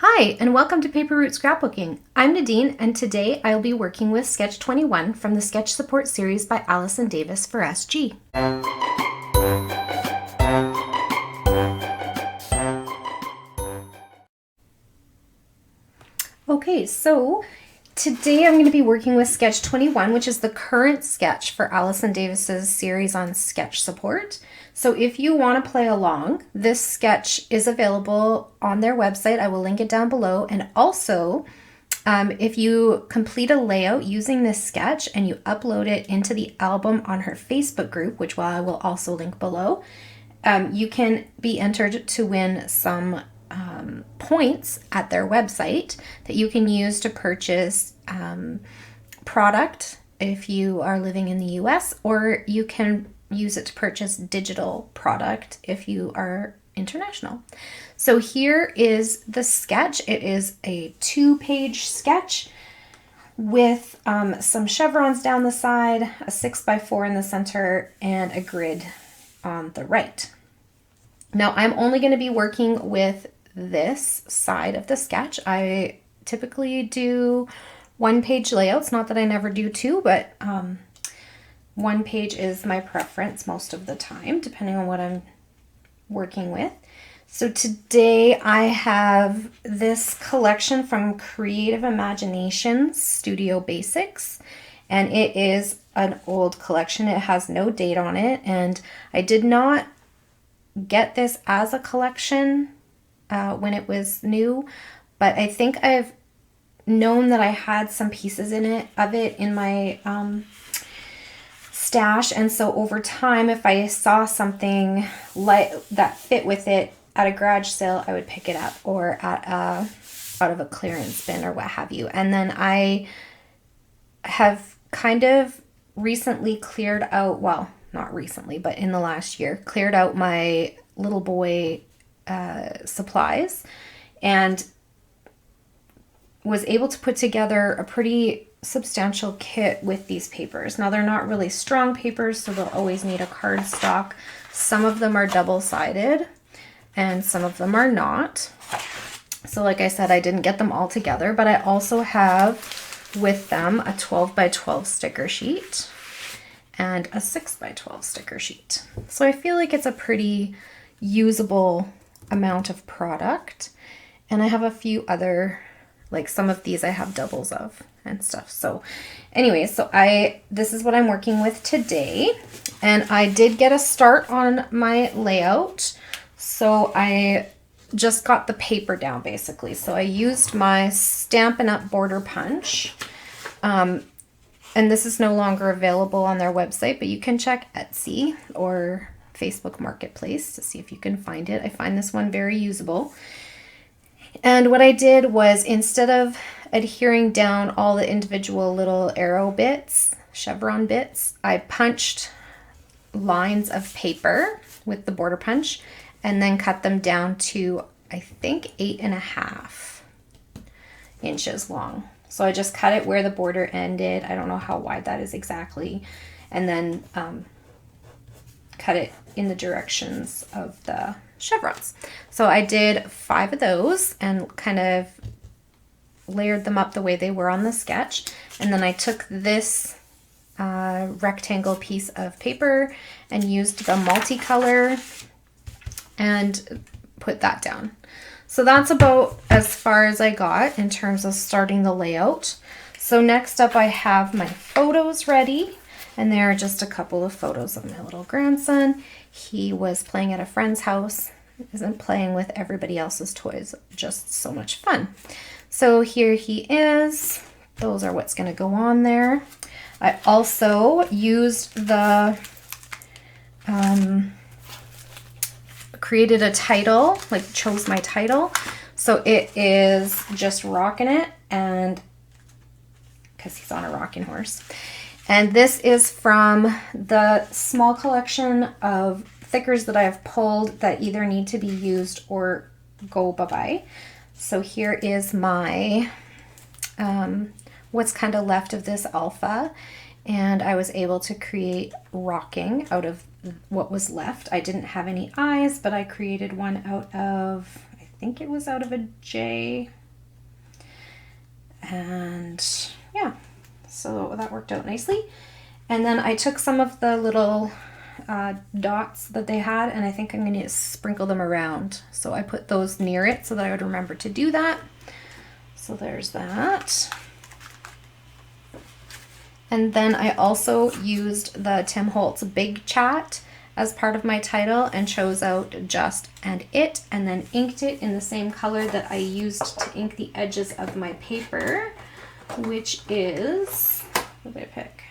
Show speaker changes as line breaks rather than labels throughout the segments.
Hi, and welcome to Paper Route Scrapbooking. I'm Nadine, and today I'll be working with Sketch 21 from the Sketch Support series by Allison Davis for SG. Okay, so today I'm going to be working with Sketch 21, which is the current sketch for Allison Davis's series on Sketch Support. So if you want to play along, this sketch is available on their website. I will link it down below. And also, if you complete a layout using this sketch and you upload it into the album on her Facebook group, which I will also link below, you can be entered to win some points at their website that you can use to purchase product if you are living in the US, or you can use it to purchase digital product if you are international. So here is the sketch. It is a 2-page sketch with some chevrons down the side, a 6x4 in the center, and a grid on the right. Now I'm only going to be working with this side of the sketch. I typically do 1-page layouts, not that I never do 2, but 1 page is my preference most of the time, depending on what I'm working with. So today I have this collection from Creative Imaginations Studio Basics, and it is an old collection. It has no date on it, and I did not get this as a collection when it was new, but I think I've known that I had some pieces of it in my stash, and so over time, if I saw something like that fit with it at a garage sale, I would pick it up, or at out of a clearance bin or what have you. And then I have kind of recently cleared out, well, not recently, but in the last year, cleared out my little boy supplies and was able to put together a pretty substantial kit with these papers. Now they're not really strong papers, so they'll always need a cardstock. Some of them are double-sided and some of them are not. So like I said, I didn't get them all together, but I also have with them a 12x12 sticker sheet and a 6x12 sticker sheet. So I feel like it's a pretty usable amount of product. And I have a few other, like some of these I have doubles of and stuff. So anyway, this is what I'm working with today. And I did get a start on my layout. So I just got the paper down basically. So I used my Stampin' Up! Border punch. And this is no longer available on their website, but you can check Etsy or Facebook Marketplace to see if you can find it. I find this one very usable. And what I did was, instead of adhering down all the individual little arrow bits, chevron bits, I punched lines of paper with the border punch and then cut them down to, I think, 8.5 inches long. So I just cut it where the border ended. I don't know how wide that is exactly. And then cut it in the directions of the chevrons. So I did 5 of those and kind of layered them up the way they were on the sketch. And then I took this rectangle piece of paper and used the multicolor and put that down. So that's about as far as I got in terms of starting the layout. So next up I have my photos ready, and there are just a couple of photos of my little grandson. He was playing at a friend's house, isn't playing with everybody else's toys, just so much fun. So here he is. Those are what's going to go on there. I also used the created a title, like chose my title. So it is just Rockin' It, and because he's on a rocking horse. And this is from the small collection of thickers that I have pulled that either need to be used or go bye-bye. So here is my, what's kind of left of this alpha. And I was able to create rocking out of what was left. I didn't have any eyes, but I created one out of, I think it was out of a J. And yeah, so that worked out nicely. And then I took some of the little dots that they had, and I think I'm going to sprinkle them around. So I put those near it so that I would remember to do that. So there's that. And then I also used the Tim Holtz Big Chat as part of my title and chose out Just and It, and then inked it in the same color that I used to ink the edges of my paper, which is, what did I pick?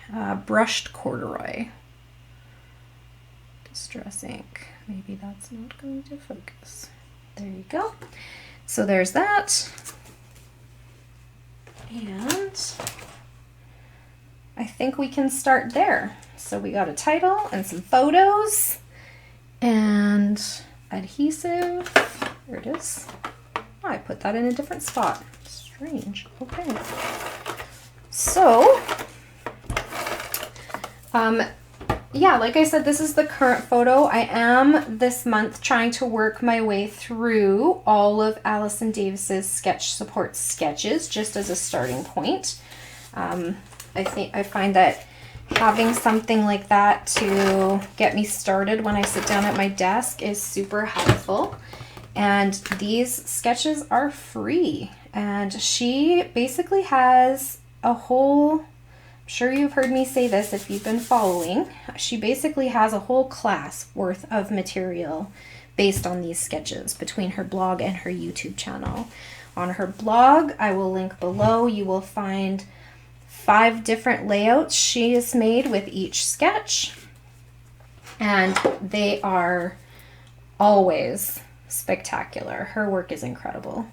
Brushed corduroy. Distress ink. Maybe that's not going to focus. There you go. So there's that. And I think we can start there. So we got a title and some photos and adhesive. There it is. Oh, I put that in a different spot. Strange. Okay. So, yeah, like I said, this is the current photo. I am this month trying to work my way through all of Allison Davis's sketch support sketches, just as a starting point. I find that having something like that to get me started when I sit down at my desk is super helpful. And these sketches are free. And she basically has a whole, I'm sure you've heard me say this if you've been following, she basically has a whole class worth of material based on these sketches between her blog and her YouTube channel. On her blog, I will link below, you will find 5 different layouts she has made with each sketch, and they are always spectacular. Her work is incredible.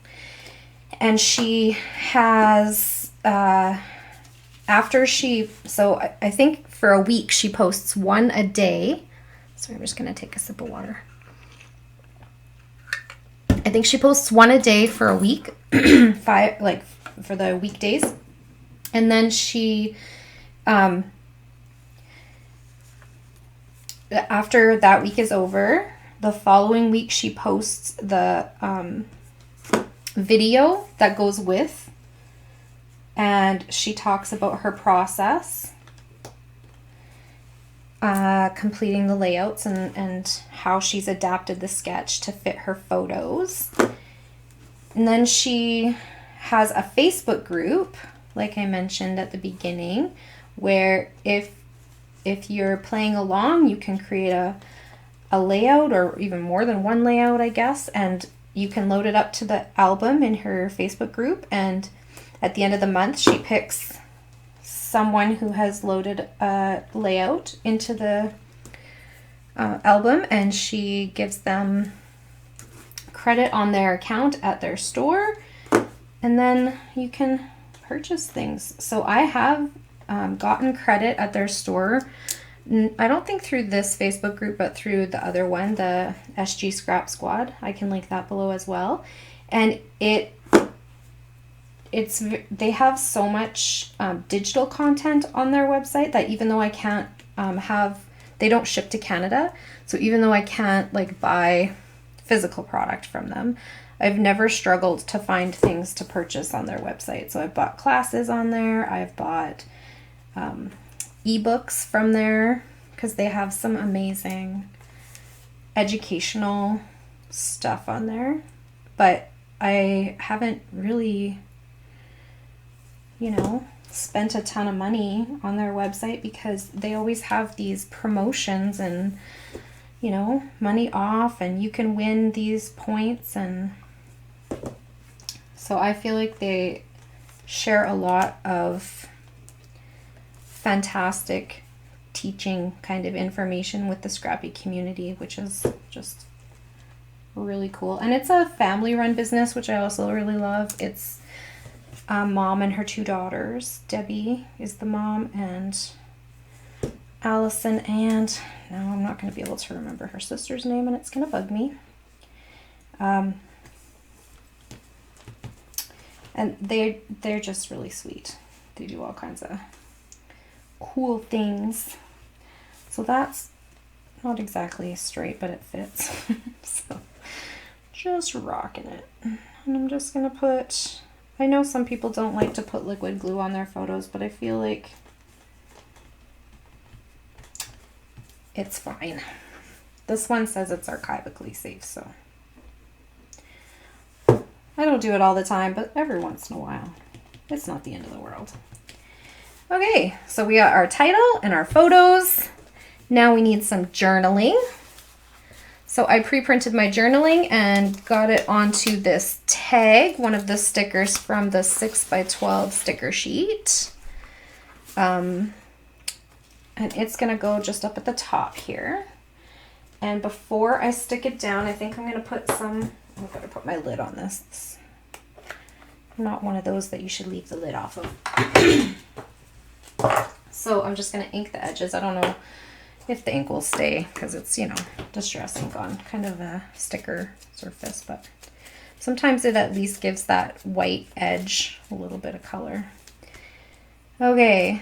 And she has, after she, so I think for a week she posts 1 a day. Sorry, I'm just going to take a sip of water. I think she posts 1 a day for a week, 5, like for the weekdays. And then she, after that week is over, the following week she posts the video that goes with, and she talks about her process, completing the layouts and how she's adapted the sketch to fit her photos. And then she has a Facebook group, like I mentioned at the beginning, where if you're playing along, you can create a layout, or even more than 1 layout, I guess, and you can load it up to the album in her Facebook group, and at the end of the month she picks someone who has loaded a layout into the album, and she gives them credit on their account at their store, and then you can purchase things. So I have gotten credit at their store. I don't think through this Facebook group, but through the other one, the SG Scrap Squad. I can link that below as well. And they have so much digital content on their website that even though I can't they don't ship to Canada. So even though I can't like buy physical product from them, I've never struggled to find things to purchase on their website. So I've bought classes on there. I've bought ebooks from there because they have some amazing educational stuff on there. But I haven't really, spent a ton of money on their website because they always have these promotions and, money off, and you can win these points. And so I feel like they share a lot of fantastic teaching kind of information with the scrappy community, which is just really cool. And it's a family run business, which I also really love. It's a mom and her 2 daughters. Debbie is the mom, and Allison, and now I'm not going to be able to remember her sister's name, and it's going to bug me. And they're just really sweet. They do all kinds of cool things. So that's not exactly straight, but it fits. So just rocking it. And I'm just gonna put, I know some people don't like to put liquid glue on their photos, but I feel like it's fine. This one says it's archivically safe, so. I don't do it all the time, but every once in a while. It's not the end of the world. Okay, so we got our title and our photos. Now we need some journaling. So I pre-printed my journaling and got it onto this tag, one of the stickers from the 6x12 sticker sheet. And it's gonna go just up at the top here. And before I stick it down, I think I'm gonna put some, I better put my lid on this. I'm not one of those that you should leave the lid off of. So I'm just gonna ink the edges. I don't know if the ink will stay because it's, you know, distress ink on kind of a sticker surface, but sometimes it at least gives that white edge a little bit of color. Okay.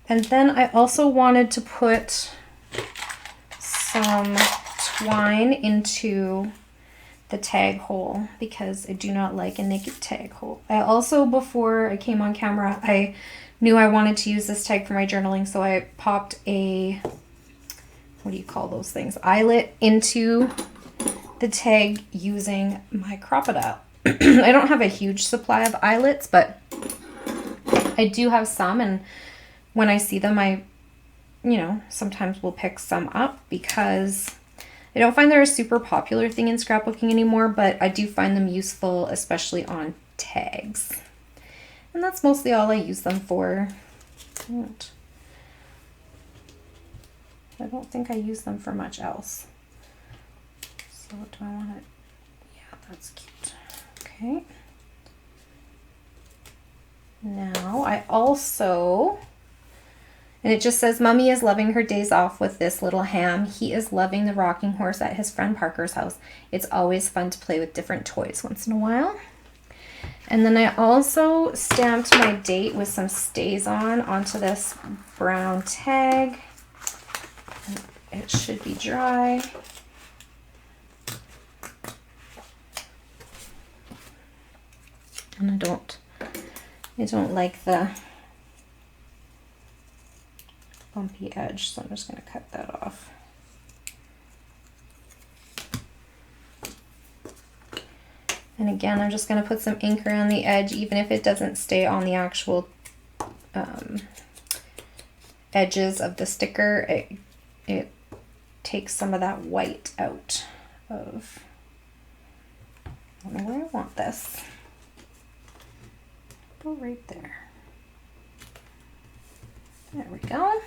And then I also wanted to put some twine into the tag hole because I do not like a naked tag hole. I also, before I came on camera, I knew I wanted to use this tag for my journaling, so I popped a, what do you call those things, eyelet into the tag using my Crop-A-Dile. I don't have a huge supply of eyelets, but I do have some, and when I see them, I, you know, sometimes will pick some up because I don't find they're a super popular thing in scrapbooking anymore, but I do find them useful, especially on tags. And that's mostly all I use them for. I don't think I use them for much else. So do I want it? Yeah, that's cute. Okay. Now I also, and it just says, Mummy is loving her days off with this little ham. He is loving the rocking horse at his friend Parker's house. It's always fun to play with different toys once in a while. And then I also stamped my date with some StazOn onto this brown tag. It should be dry. And I don't like the bumpy edge, so I'm just going to cut that off. And again, I'm just going to put some ink around the edge, even if it doesn't stay on the actual edges of the sticker. It takes some of that white out of, I don't know where I want this. Go right there. There we go.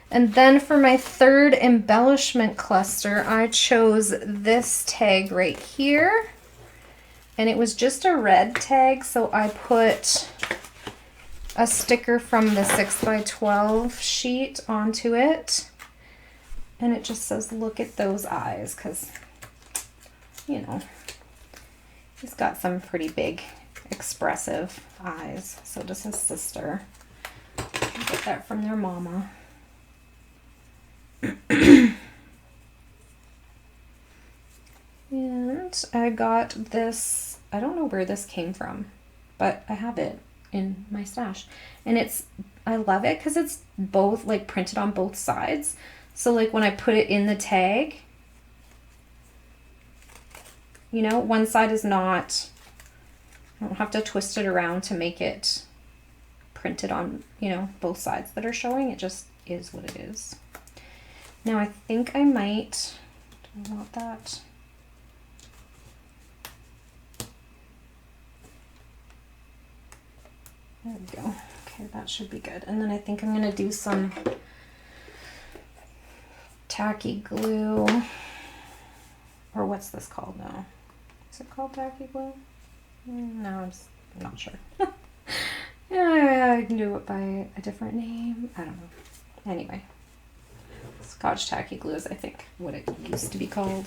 And then for my third embellishment cluster, I chose this tag right here. And it was just a red tag, so I put a sticker from the 6x12 sheet onto it. And it just says, look at those eyes, because, you know, he's got some pretty big, expressive eyes. So does his sister. Get that from their mama. And I got this, I don't know where this came from, but I have it in my stash. And I love it because it's both like printed on both sides. So like when I put it in the tag, you know, one side is not, I don't have to twist it around to make it printed on, you know, both sides that are showing. It just is what it is. Now I think I might, do I want that? There we go. Okay, that should be good. And then I think I'm going to do some tacky glue, or what's this called now? Is it called tacky glue? No, I'm not sure. Yeah, I can do it by a different name. I don't know. Anyway, Scotch tacky glue is, I think, what it used to be called.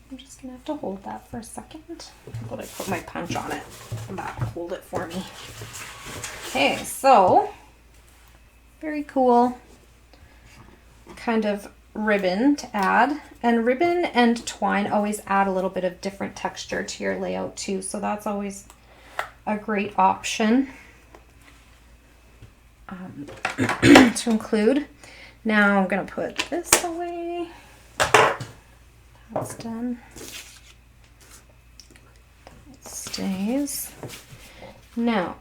I'm just gonna have to hold that for a second. I thought I put my punch on it. That holds hold it for me. Okay, so very cool kind of ribbon to add. And ribbon and twine always add a little bit of different texture to your layout too, so that's always a great option to include. Now I'm going to put this away. That's done. That stays. Now,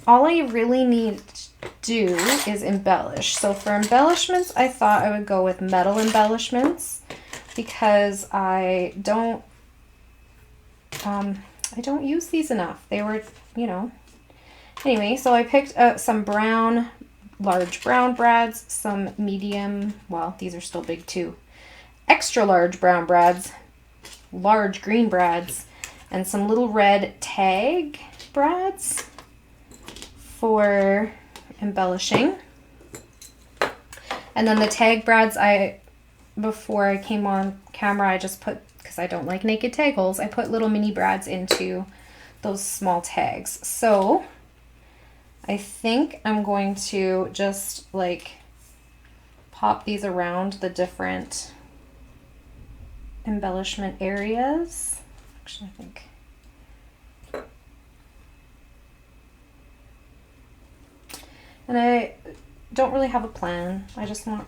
all I really need to do is embellish. So for embellishments, I thought I would go with metal embellishments because I don't use these enough. They were, you know. Anyway, so I picked out some large brown brads, some medium, well, these are still big too, extra large brown brads, large green brads, and some little red tag brads for embellishing. And then the tag brads, before I came on camera, I just put, because I don't like naked tag holes, I put little mini brads into those small tags. So I think I'm going to just like pop these around the different embellishment areas. Actually, I think. And I don't really have a plan. I just want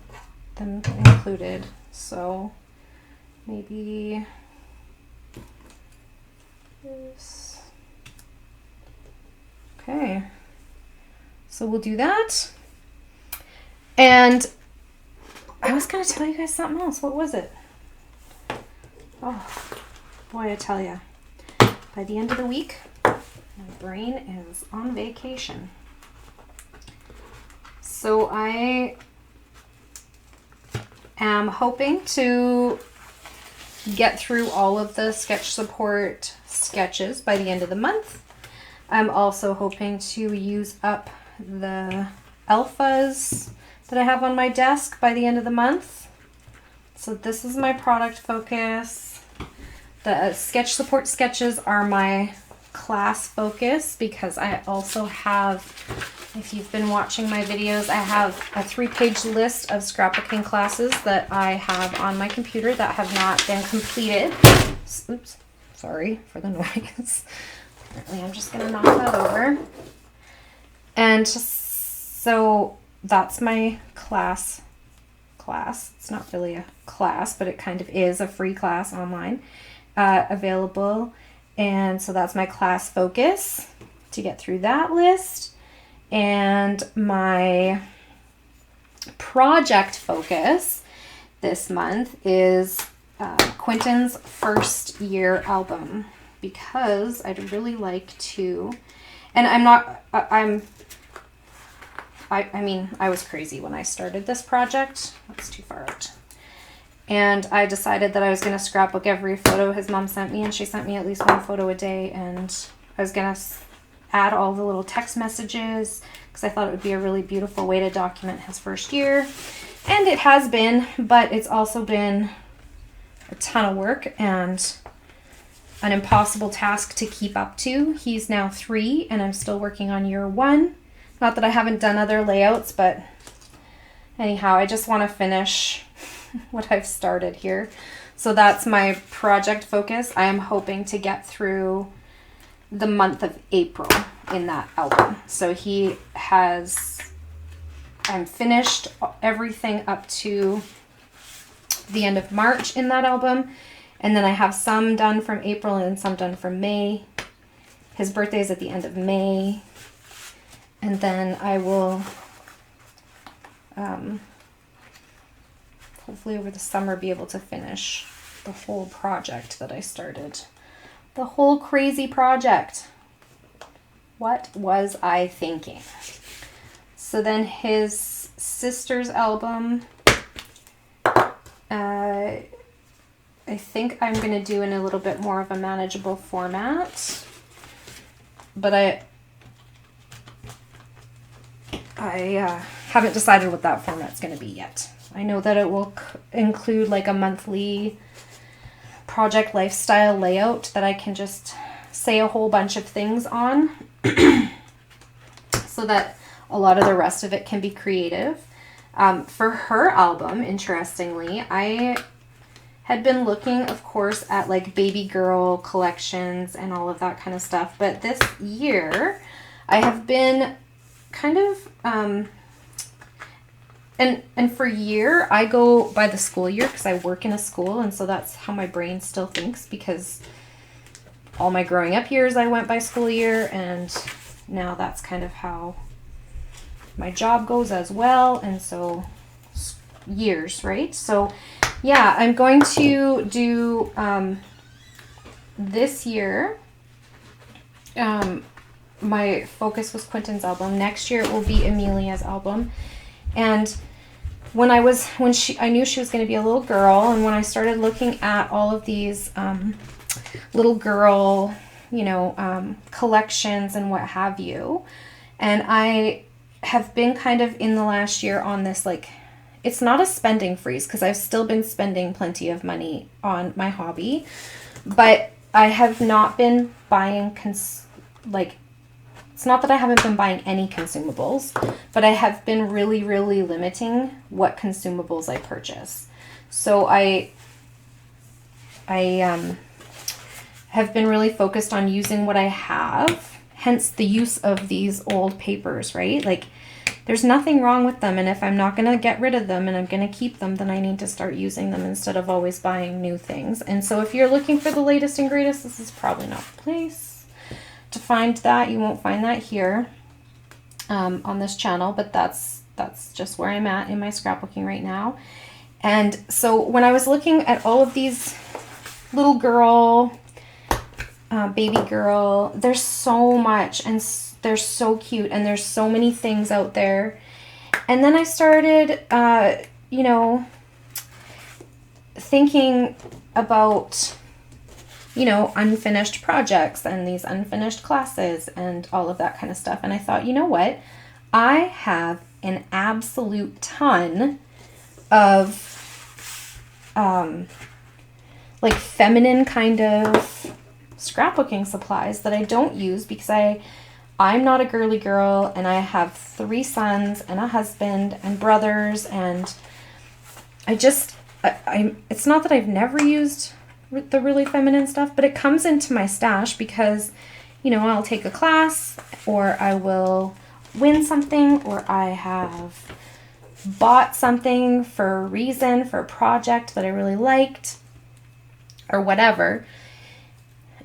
them included. So maybe this. Okay. So we'll do that. And I was going to tell you guys something else. What was it? Oh, boy, I tell you. By the end of the week, my brain is on vacation. So I am hoping to get through all of the sketch support sketches by the end of the month. I'm also hoping to use up the alphas that I have on my desk by the end of the month. So this is my product focus. The sketch support sketches are my class focus because I also have, if you've been watching my videos, I have a 3-page list of scrapbooking classes that I have on my computer that have not been completed. Oops, sorry for the noise. Apparently I'm just gonna knock that over. And so that's my class. It's not really a class, but it kind of is a free class online available. And so that's my class focus to get through that list. And my project focus this month is Quentin's first year album, because I'd really like to, and I mean, I was crazy when I started this project. That's too far out. And I decided that I was going to scrapbook every photo his mom sent me, and she sent me at least one photo a day, and I was going to add all the little text messages because I thought it would be a really beautiful way to document his first year. And it has been, but it's also been a ton of work and an impossible task to keep up to. He's now 3 and I'm still working on year 1. Not that I haven't done other layouts, but anyhow, I just want to finish what I've started here. So that's my project focus. I am hoping to get through the month of April in that album. So I'm finished everything up to the end of March in that album. And then I have some done from April and some done from May. His birthday is at the end of May. And then I will hopefully over the summer be able to finish the whole project that I started. The whole crazy project. What was I thinking? So then his sister's album, I think I'm going to do in a little bit more of a manageable format. But I haven't decided what that format's going to be yet. I know that it will include like a monthly project lifestyle layout that I can just say a whole bunch of things on. so that a lot of the rest of it can be creative. For her album, interestingly, I had been looking, of course, at like baby girl collections and all of that kind of stuff. But this year, I have been kind of, and for year, I go by the school year because I work in a school. And so that's how my brain still thinks, because all my growing up years, I went by school year. And now that's kind of how my job goes as well. And so years, right? So yeah, I'm going to do this year. My focus was Quentin's album. Next year it will be Amelia's album. And I knew she was going to be a little girl, and when I started looking at all of these little girl, collections and what have you, and I have been kind of in the last year on this, like, it's not a spending freeze because I've still been spending plenty of money on my hobby, but I have not been buying, it's not that I haven't been buying any consumables, but I have been really, really limiting what consumables I purchase. So I have been really focused on using what I have, hence the use of these old papers, right? Like, there's nothing wrong with them, and if I'm not going to get rid of them and I'm going to keep them, then I need to start using them instead of always buying new things. And so if you're looking for the latest and greatest, this is probably not the place to find that. You won't find that here on this channel, but that's just where I'm at in my scrapbooking right now. And so when I was looking at all of these little girl, baby girl, there's so much, and they're so cute, and there's so many things out there. And then I started, thinking about, unfinished projects and these unfinished classes and all of that kind of stuff. And I thought, you know what? I have an absolute ton of, feminine kind of scrapbooking supplies that I don't use because I'm not a girly girl, and I have 3 sons and a husband and brothers, and it's not that I've never used the really feminine stuff, but it comes into my stash because, I'll take a class, or I will win something, or I have bought something for a reason, for a project that I really liked, or whatever.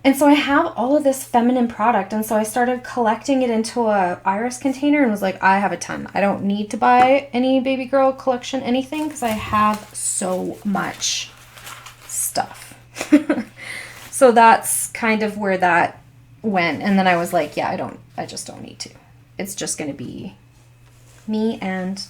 And so I have all of this feminine product, and so I started collecting it into a iris container and was like, I have a ton. I don't need to buy any baby girl collection anything because I have so much stuff. So that's kind of where that went. And then I was like, yeah, I just don't need to. It's just going to be me and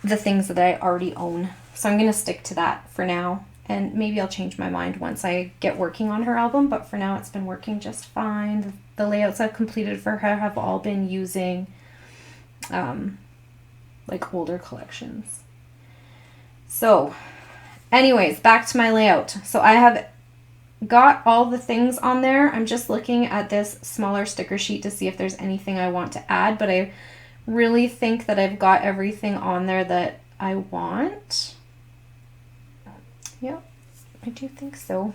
the things that I already own. So I'm going to stick to that for now. And maybe I'll change my mind once I get working on her album, but for now it's been working just fine. The layouts I've completed for her have all been using older collections. So anyways, back to my layout. So I have got all the things on there. I'm just looking at this smaller sticker sheet to see if there's anything I want to add, but I really think that I've got everything on there that I want. Yeah, I do think so.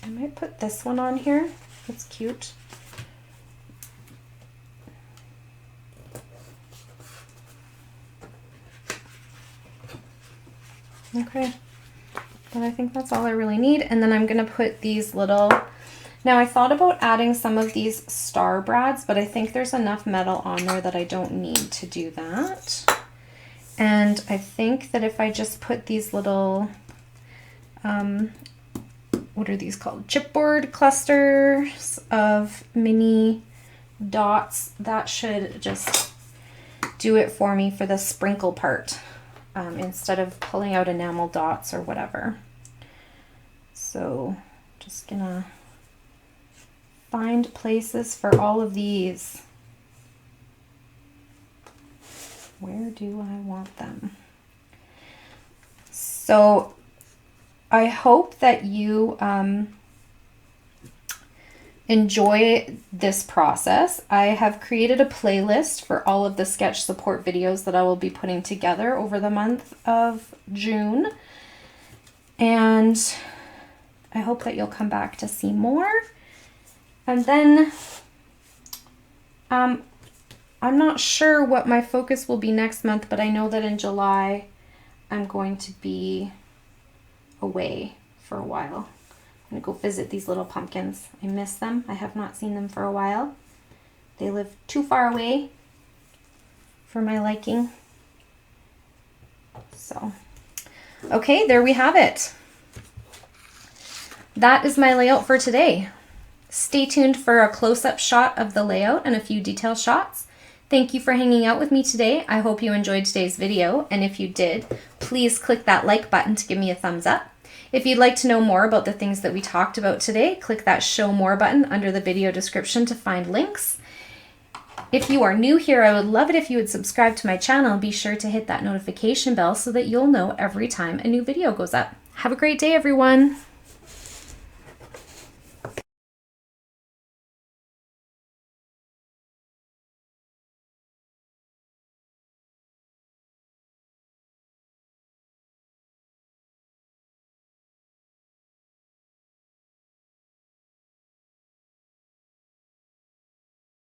I might put this one on here. It's cute. Okay, but I think that's all I really need. And then I'm going to put these little... Now, I thought about adding some of these star brads, but I think there's enough metal on there that I don't need to do that. And I think that if I just put these little, what are these called? Chipboard clusters of mini dots, that should just do it for me for the sprinkle part, instead of pulling out enamel dots or whatever. So just gonna find places for all of these. Where do I want them? So I hope that you enjoy this process. I have created a playlist for all of the sketch support videos that I will be putting together over the month of June. And I hope that you'll come back to see more. And then I'm not sure what my focus will be next month, but I know that in July I'm going to be away for a while. I'm going to go visit these little pumpkins. I miss them. I have not seen them for a while. They live too far away for my liking. So, okay, there we have it. That is my layout for today. Stay tuned for a close-up shot of the layout and a few detail shots. Thank you for hanging out with me today. I hope you enjoyed today's video, and if you did, please click that like button to give me a thumbs up. If you'd like to know more about the things that we talked about today, click that show more button under the video description to find links. If you are new here, I would love it if you would subscribe to my channel. Be sure to hit that notification bell so that you'll know every time a new video goes up. Have a great day, everyone.